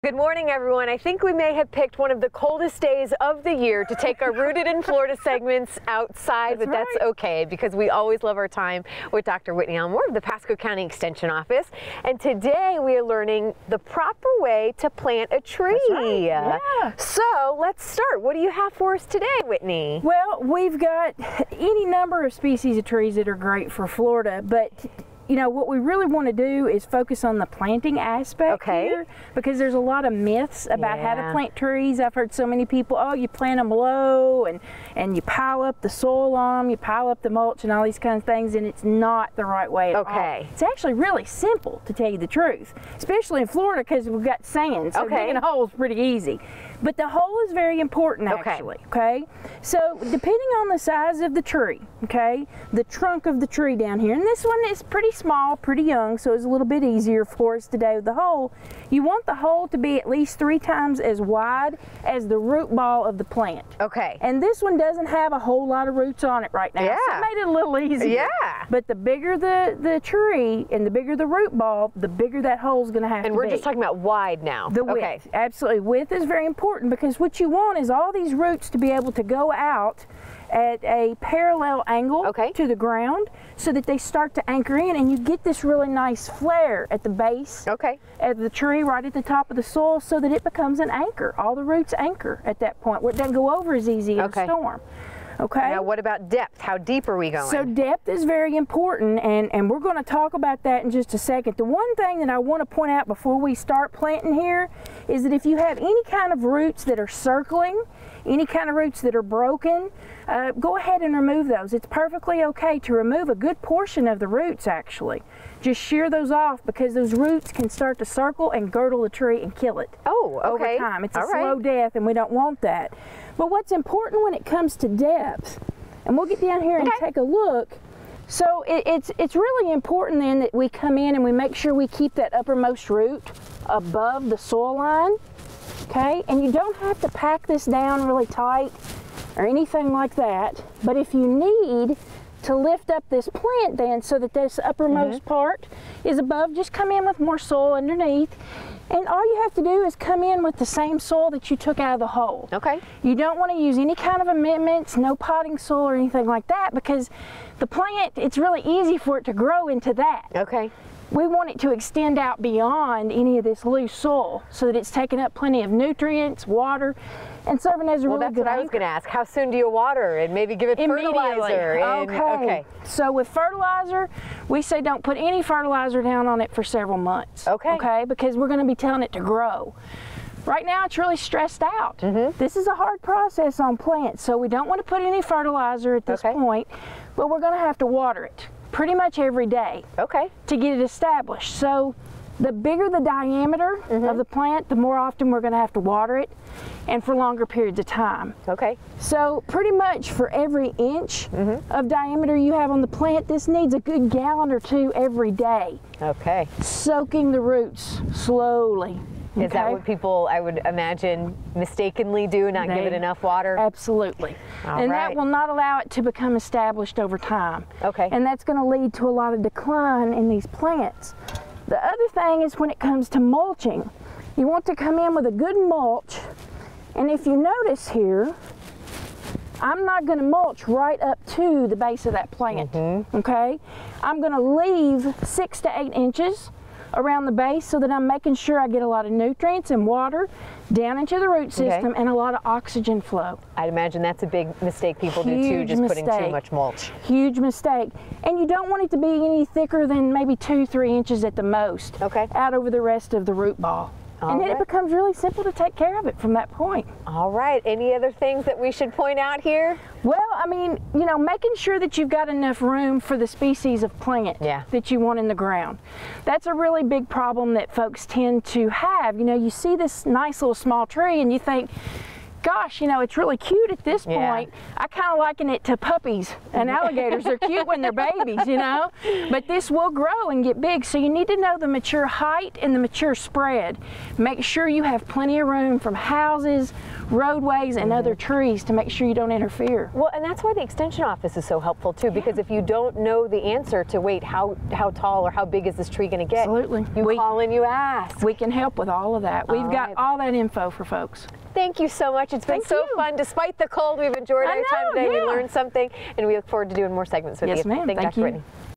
Good morning, everyone. I think we may have picked one of the coldest days of the year to take our Rooted in Florida segments outside, but that's okay because we always love our time with Dr. Whitney Elmore of the Pasco County Extension Office. And today we are learning the proper way to plant a tree. That's right. Yeah. So let's start. What do you have for us today, Whitney? Well, we've got any number of species of trees that are great for Florida, but you know, what we really want to do is focus on the planting aspect here, because there's a lot of myths about how to plant trees. I've heard so many people, oh, you plant them low and you pile up the soil on them, you pile up the mulch and all these kinds of things, and it's not the right way at all. It's actually really simple, to tell you the truth, especially in Florida because we've got sand, so digging a hole is pretty easy. But the hole is very important, actually, So depending on the size of the tree, the trunk of the tree down here, and this one is pretty small, pretty young, so it's a little bit easier for us today with the hole. You want the hole to be at least 3 times as wide as the root ball of the plant. And this one doesn't have a whole lot of roots on it right now, so it made it a little easier. But the bigger the tree and the bigger the root ball, the bigger that hole is going to have to be. And we're just talking about wide now. The width, absolutely. Width is very important, because what you want is all these roots to be able to go out at a parallel angle to the ground so that they start to anchor in, and you get this really nice flare at the base of the tree right at the top of the soil, so that it becomes an anchor. All the roots anchor at that point where it doesn't go over as easy in a storm. Now what about depth? How deep are we going? So depth is very important, and we're going to talk about that in just a second. The one thing that I want to point out before we start planting here is that if you have any kind of roots that are circling, any kind of roots that are broken, go ahead and remove those. It's perfectly okay to remove a good portion of the roots, actually. Just shear those off, because those roots can start to circle and girdle the tree and kill it over time. It's a slow death, and we don't want that. But what's important when it comes to depth, and we'll get down here and take a look, so it's really important then that we come in and we make sure we keep that uppermost root above the soil line, and you don't have to pack this down really tight or anything like that, but if you need to lift up this plant then so that this uppermost part is above, just come in with more soil underneath. And all you have to do is come in with the same soil that you took out of the hole. You don't want to use any kind of amendments, no potting soil or anything like that, because the plant, it's really easy for it to grow into that. We want it to extend out beyond any of this loose soil so that it's taking up plenty of nutrients, water, and serving as a really good anchor. Well, that's what I was going to ask. How soon do you water and maybe give it fertilizer? So with fertilizer, we say don't put any fertilizer down on it for several months. Because we're going to be telling it to grow. Right now it's really stressed out. This is a hard process on plants, so we don't want to put any fertilizer at this point, but we're going to have to water it pretty much every day to get it established. So the bigger the diameter of the plant, the more often we're going to have to water it, and for longer periods of time. So pretty much for every inch of diameter you have on the plant, this needs a good gallon or 2 every day. Soaking the roots slowly. Is that what people, I would imagine, mistakenly do, not give it enough water? Absolutely. And that will not allow it to become established over time. And that's going to lead to a lot of decline in these plants. The other thing is when it comes to mulching, you want to come in with a good mulch. And if you notice here, I'm not going to mulch right up to the base of that plant. I'm going to leave 6 to 8 inches around the base so that I'm making sure I get a lot of nutrients and water down into the root system and a lot of oxygen flow. I'd imagine that's a big mistake people do too, just putting too much mulch. Huge mistake. And you don't want it to be any thicker than maybe 2-3 inches at the most out over the rest of the root ball. And then it becomes really simple to take care of it from that point. All right. Any other things that we should point out here? Well, I mean, you know, making sure that you've got enough room for the species of plant that you want in the ground. That's a really big problem that folks tend to have. You know, you see this nice little small tree and you think, gosh, you know, it's really cute at this point. I kind of liken it to puppies and alligators. They're cute when they're babies, you know, but this will grow and get big. So you need to know the mature height and the mature spread. Make sure you have plenty of room from houses, roadways, and other trees to make sure you don't interfere. Well, and that's why the extension office is so helpful too, because if you don't know the answer to wait, how tall or how big is this tree going to get? Absolutely. You call and you ask. We can help with all of that. We've got all that info for folks. Thank you so much. It's been so fun. Despite the cold, we've enjoyed our time today. We learned something, and we look forward to doing more segments with you. Yes, ma'am. Thank you, Dr. Whitney.